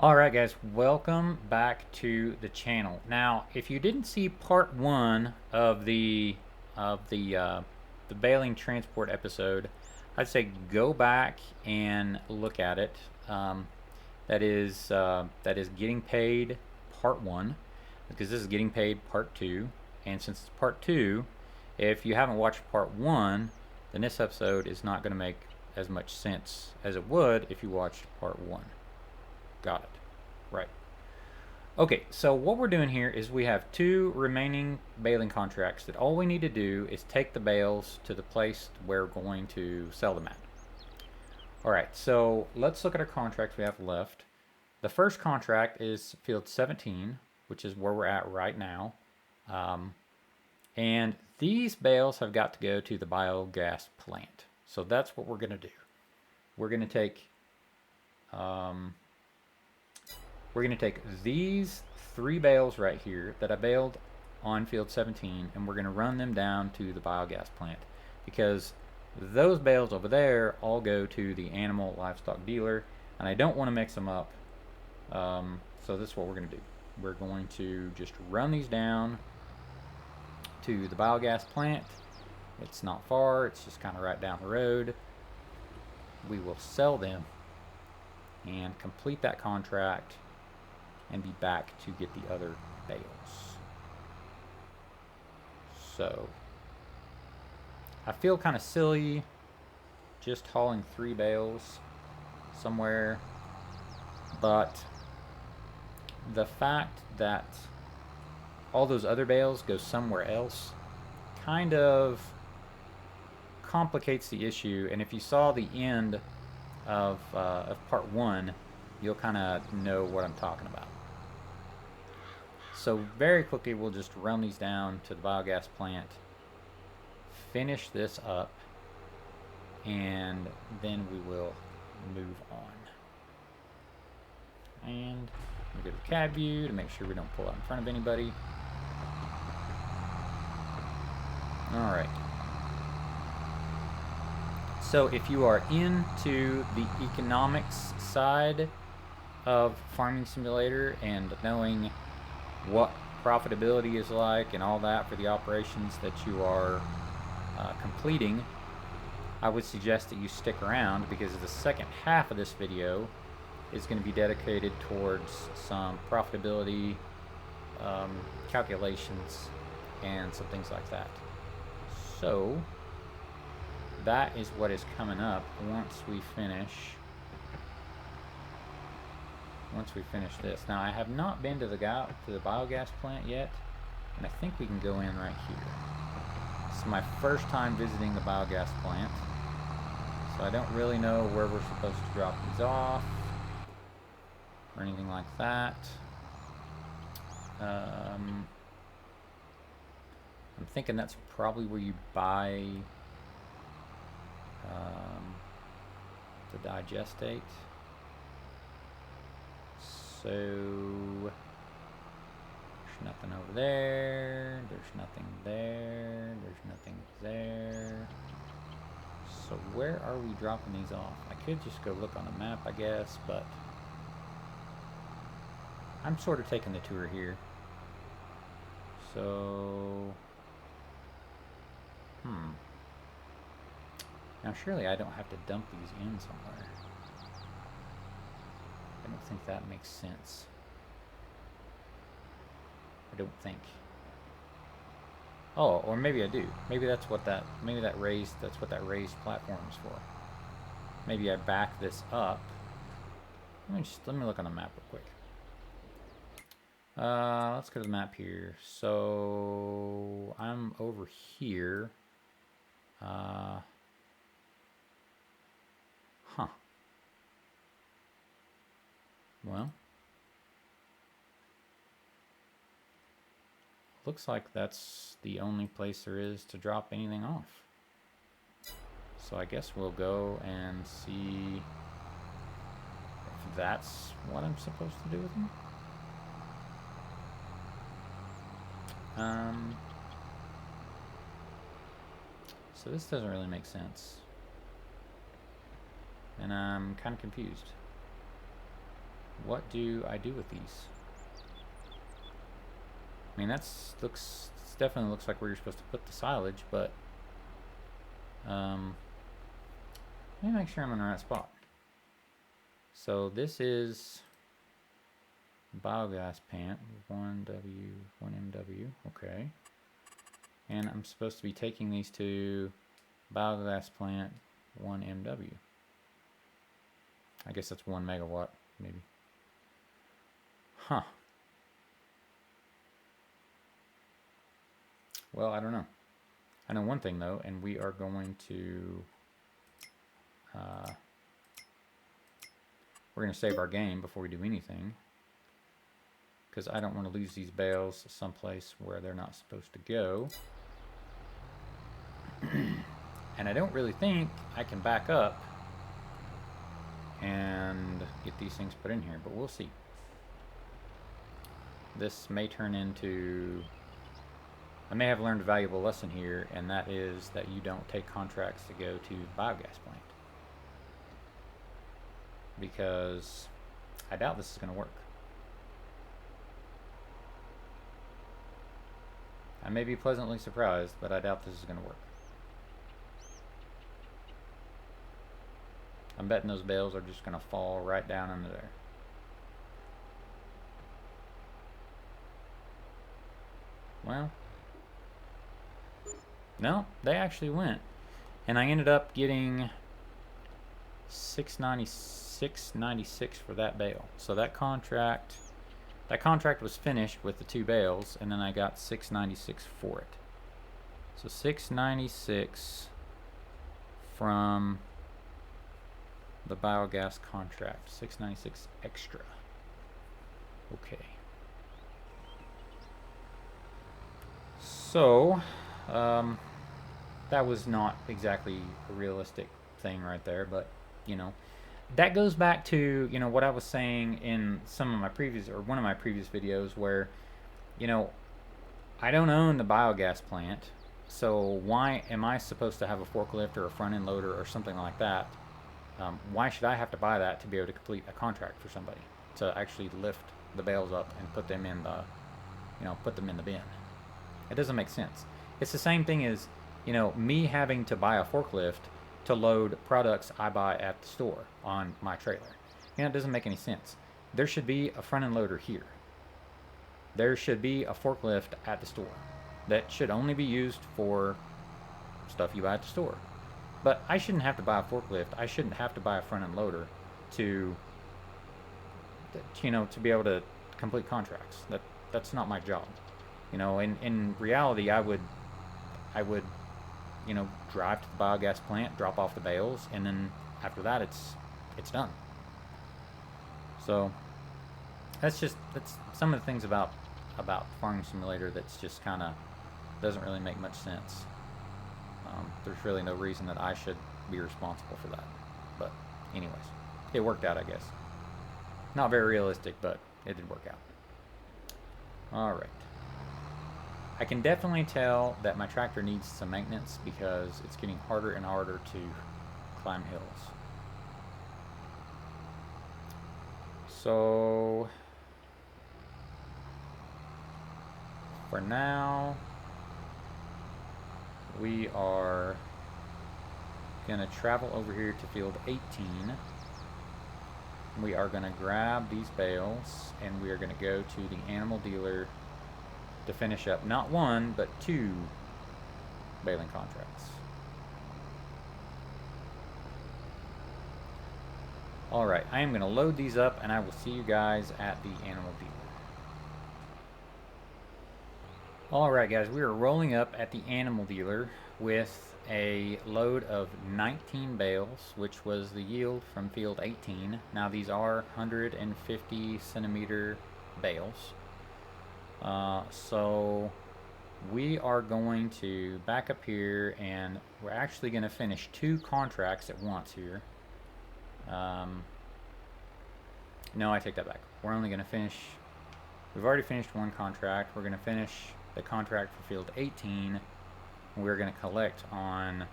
Alright guys, welcome back to the channel. Now, if you didn't see part one of the baling transport episode, I'd say go back and look at it. That is getting paid part one, because this is getting paid part two. And since it's part two, if you haven't watched part one, then this episode is not going to make as much sense as it would if you watched part one. Got it. Right. Okay, so what we're doing here is we have two remaining baling contracts that all we need to do is take the bales to the place we're going to sell them at. Alright, so let's look at our contracts we have left. The first contract is field 17, which is where we're at right now. And these bales have got to go to the biogas plant. So that's what we're going to do. We're going to take these three bales right here that I baled on field 17, and we're going to run them down to the biogas plant, because those bales over there all go to the animal livestock dealer, and I don't want to mix them up. So this is what we're going to do. We're going to just run these down to the biogas plant. It's not far, it's just kind of right down the road. We will sell them and complete that contract and be back to get the other bales. So I feel kind of silly just hauling 3 bales somewhere, but the fact that all those other bales go somewhere else kind of complicates the issue. And if you saw the end of part 1, you'll kind of know what I'm talking about. So very quickly, we'll just run these down to the biogas plant, finish this up, and then we will move on. And we go to cab view to make sure we don't pull out in front of anybody. Alright. So if you are into the economics side of Farming Simulator and knowing what profitability is like and all that for the operations that you are completing, I would suggest that you stick around, because the second half of this video is going to be dedicated towards some profitability calculations and some things like that. So that is what is coming up once we finish this. Now, I have not been to the biogas plant yet, and I think we can go in right here. This is my first time visiting the biogas plant, so I don't really know where we're supposed to drop these off or anything like that. I'm thinking that's probably where you buy the digestate. So there's nothing over there, there's nothing there, there's nothing there. So where are we dropping these off? I could just go look on the map, I guess, but I'm sort of taking the tour here. So now surely I don't have to dump these in somewhere. I don't think that makes sense. I don't think. Oh, or maybe I do. Maybe that's what that's what that raised platform is for. Maybe I back this up. Let me look on the map real quick. Let's go to the map here. So I'm over here. Well, looks like that's the only place there is to drop anything off. So I guess we'll go and see if that's what I'm supposed to do with them. So this doesn't really make sense, and I'm kind of confused. what do I do with these? I mean, it definitely looks like where you're supposed to put the silage, but let me make sure I'm in the right spot. So this is biogas plant 1W, 1MW, okay. And I'm supposed to be taking these to biogas plant 1MW. I guess that's 1 megawatt, maybe. Huh. Well, I don't know. I know one thing though, and we are going to we're going to save our game before we do anything, because I don't want to lose these bales someplace where they're not supposed to go. And I don't really think I can back up and get these things put in here, but we'll see. This may turn into... I may have learned a valuable lesson here, and that is that you don't take contracts to go to the biogas plant. Because I doubt this is going to work. I may be pleasantly surprised, but I doubt this is going to work. I'm betting those bales are just going to fall right down into there. Well, no, they actually went. And I ended up getting $696 for that bale. So that contract was finished with the 2 bales, and then I got $696 for it. So $696 from the biogas contract. $696 extra. Okay. So that was not exactly a realistic thing right there, but you know, that goes back to, you know, what I was saying in some of my previous, or one of my previous videos, where, you know, I don't own the biogas plant, so why am I supposed to have a forklift or a front end loader or something like that? Why should I have to buy that to be able to complete a contract for somebody to actually lift the bales up and put them in the, you know, put them in the bin? It doesn't make sense. It's the same thing as, you know, me having to buy a forklift to load products I buy at the store on my trailer. You know, it doesn't make any sense. There should be a front end loader here. There should be a forklift at the store. That should only be used for stuff you buy at the store. But I shouldn't have to buy a forklift. I shouldn't have to buy a front end loader to, you know, to be able to complete contracts. That's not my job. You know, in reality, I would, you know, drive to the biogas plant, drop off the bales, and then after that, it's done. So that's some of the things about Farming Simulator that's just kind of doesn't really make much sense. There's really no reason that I should be responsible for that. But anyways, it worked out, I guess. Not very realistic, but it did work out. All right. I can definitely tell that my tractor needs some maintenance because it's getting harder and harder to climb hills. So for now, we are gonna travel over here to field 18. We are gonna grab these bales and we are gonna go to the animal dealer to finish up not 1 but 2 baling contracts. Alright, I am going to load these up and I will see you guys at the animal dealer. Alright guys, we are rolling up at the animal dealer with a load of 19 bales, which was the yield from field 18. Now these are 150 centimeter bales. So we are going to back up here and we're actually going to finish 2 contracts at once here. No, I take that back. We're only going to finish, we've already finished 1 contract. We're going to finish the contract for field 18. And we're going to collect on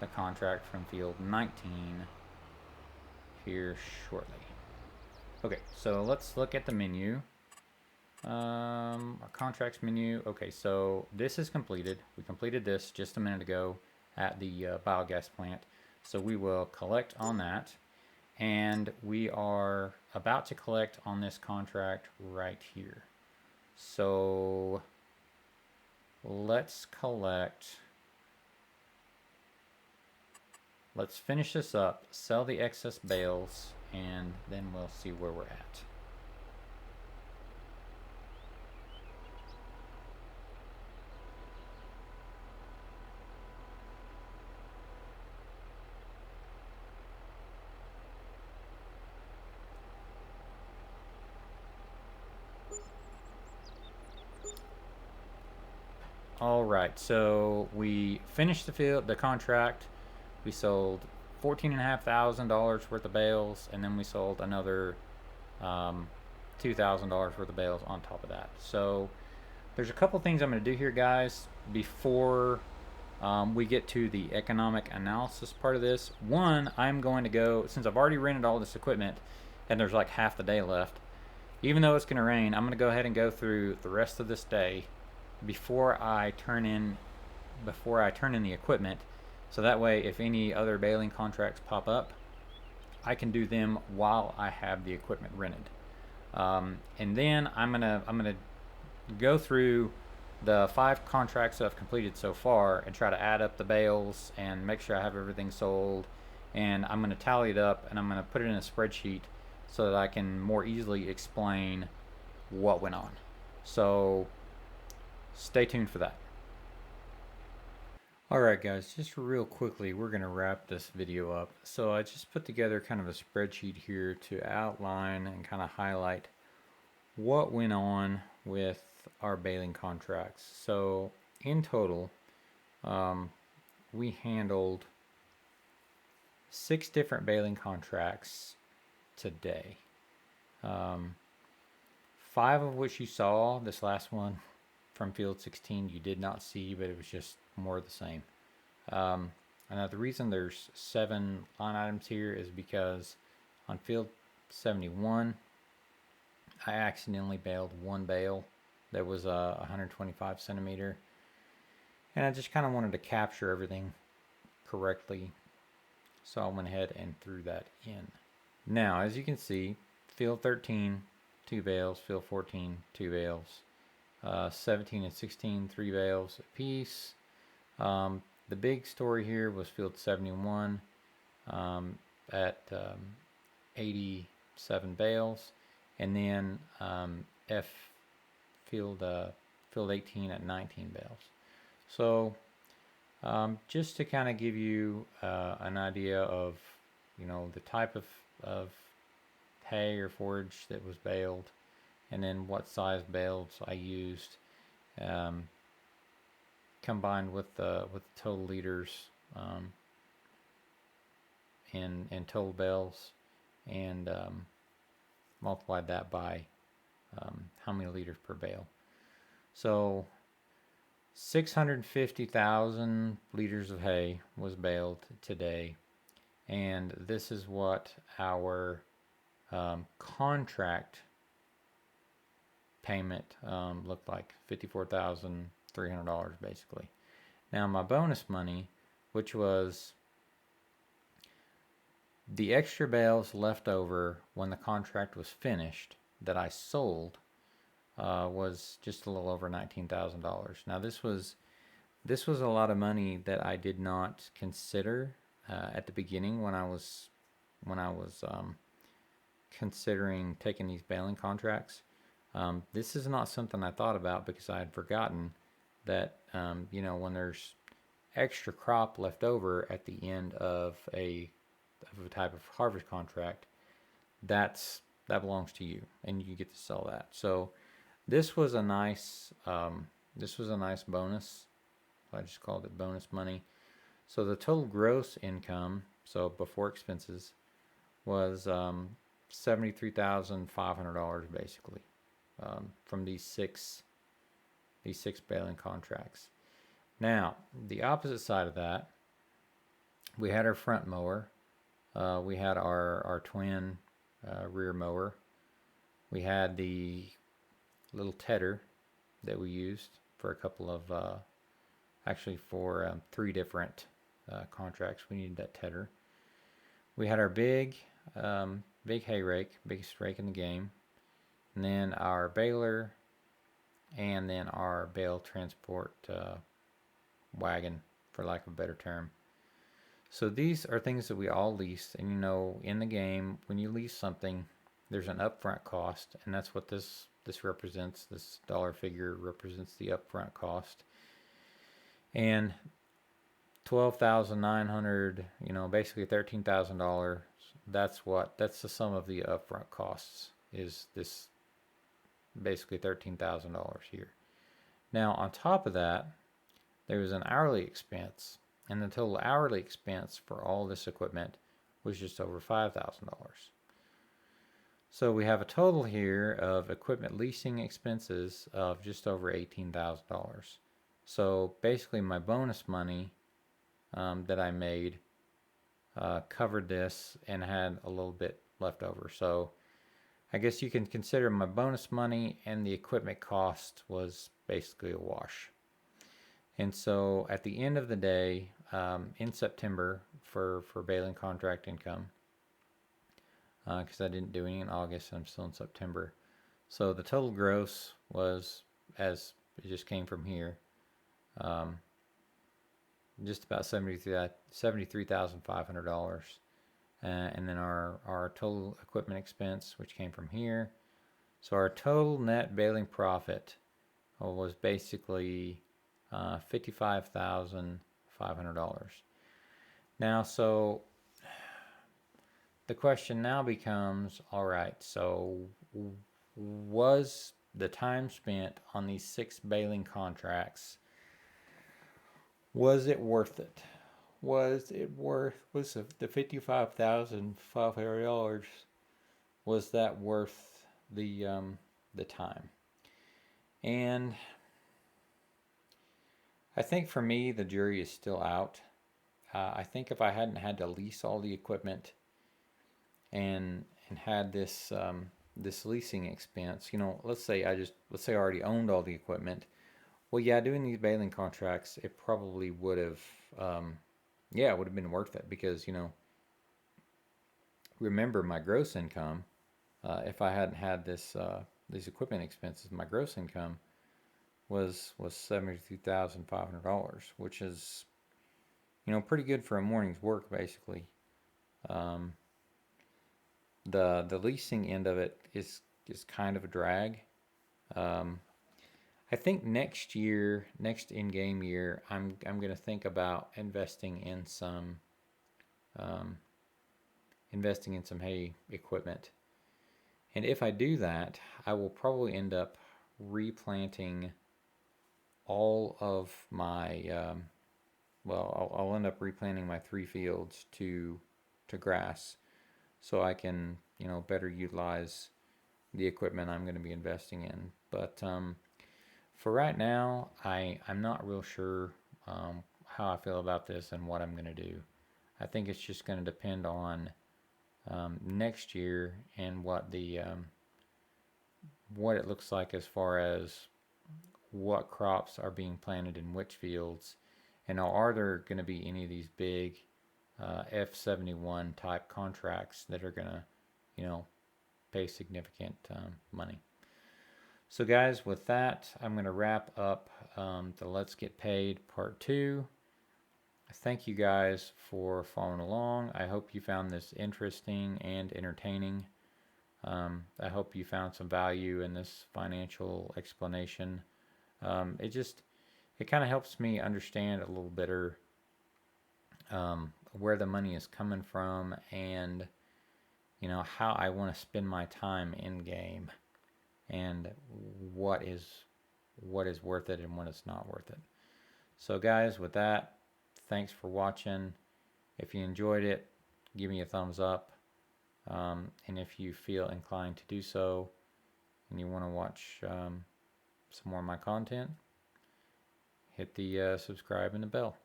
the contract from field 19 here shortly. Okay, so let's look at the menu. Our contracts menu. Okay, so this is completed. We completed this just a minute ago at the biogas plant. So we will collect on that. And we are about to collect on this contract right here. So let's collect. Let's finish this up, sell the excess bales, and then we'll see where we're at. All right, so we finished the contract. We sold $14,500 worth of bales, and then we sold another $2,000 worth of bales on top of that. So there's a couple things I'm going to do here, guys, before we get to the economic analysis part of this. One, I'm going to go, since I've already rented all this equipment and there's like half the day left, even though it's going to rain, I'm going to go ahead and go through the rest of this day before I turn in the equipment, so that way if any other baling contracts pop up, I can do them while I have the equipment rented. And then I'm gonna go through the 5 contracts that I've completed so far and try to add up the bales and make sure I have everything sold. And I'm going to tally it up and I'm going to put it in a spreadsheet so that I can more easily explain what went on. So stay tuned for that. Alright guys, just real quickly, we're going to wrap this video up. So I just put together kind of a spreadsheet here to outline and kind of highlight what went on with our baling contracts. So in total, we handled 6 different baling contracts today. 5 of which you saw. This last one from field 16 you did not see, but it was just more of the same. Now the reason there's 7 line items here is because on field 71 I accidentally baled one bale that was 125 centimeter, and I just kind of wanted to capture everything correctly, so I went ahead and threw that in. Now as you can see, field 13 2 bales, field 14 2 bales, 17 and 16 3 bales apiece. The big story here was field 71 at 87 bales, and then field 18 at 19 bales. So just to kind of give you an idea of the type of hay or forage that was baled, and then what size bales I used, combined with the total liters and total bales, and multiplied that by how many liters per bale. So 650,000 liters of hay was baled today, and this is what our contract payment looked like, $54,300 basically. Now my bonus money, which was the extra bales left over when the contract was finished that I sold, was just a little over $19,000. Now this was a lot of money that I did not consider at the beginning when I was considering taking these baling contracts. This is not something I thought about because I had forgotten that when there's extra crop left over at the end of a type of harvest contract, that belongs to you and you get to sell that. So this was a nice bonus. I just called it bonus money. So the total gross income, so before expenses, was $73,500 basically, from these six baling contracts. Now the opposite side of that, we had our front mower, we had our twin rear mower, We had the little tedder that we used for a couple of, actually for 3 different contracts. We needed that tedder. We had our big hay rake, biggest rake in the game, and then our baler, and then our bale transport wagon, for lack of a better term. So these are things that we all lease, and in the game, when you lease something, there's an upfront cost, and that's what this represents. This dollar figure represents the upfront cost. And 12,900, basically $13,000. That's the sum of the upfront costs. Is this basically $13,000 here? Now on top of that, there was an hourly expense, and the total hourly expense for all this equipment was just over $5,000. So we have a total here of equipment leasing expenses of just over $18,000. So basically my bonus money that I made covered this and had a little bit left over. So I guess you can consider my bonus money and the equipment cost was basically a wash. And so at the end of the day, in September for baling contract income, because I didn't do any in August and I'm still in September. So the total gross was, as it just came from here, just about $73,500. And then our total equipment expense, which came from here. So our total net baling profit was basically $55,500. Now, so the question now becomes, all right, so was the time spent on these 6 baling contracts, was it worth it? Was the $55,500, was that worth the time? And I think for me, the jury is still out. I think if I hadn't had to lease all the equipment and had this this leasing expense, let's say I already owned all the equipment. Well, yeah, doing these baling contracts, it probably would have, it would have been worth it because remember my gross income. If I hadn't had these equipment expenses, my gross income was $72,500, which is pretty good for a morning's work basically. The leasing end of it is kind of a drag. I think next in-game year, I'm going to think about investing in some hay equipment. And if I do that, I will probably end up replanting all of my I'll end up replanting my 3 fields to grass, so I can better utilize the equipment I'm going to be investing in. But for right now, I'm not real sure how I feel about this and what I'm going to do. I think it's just going to depend on next year and what it looks like as far as what crops are being planted in which fields, and are there going to be any of these big F71 type contracts that are going to pay significant money. So guys, with that, I'm going to wrap up the Let's Get Paid Part 2. Thank you guys for following along. I hope you found this interesting and entertaining. I hope you found some value in this financial explanation. It kind of helps me understand a little better where the money is coming from and how I want to spend my time in game, and what is worth it and what is not worth it. So guys, with that, thanks for watching. If you enjoyed it, give me a thumbs up, and if you feel inclined to do so and you want to watch some more of my content, hit the subscribe and the bell.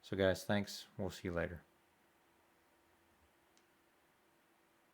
So guys, thanks. We'll see you later.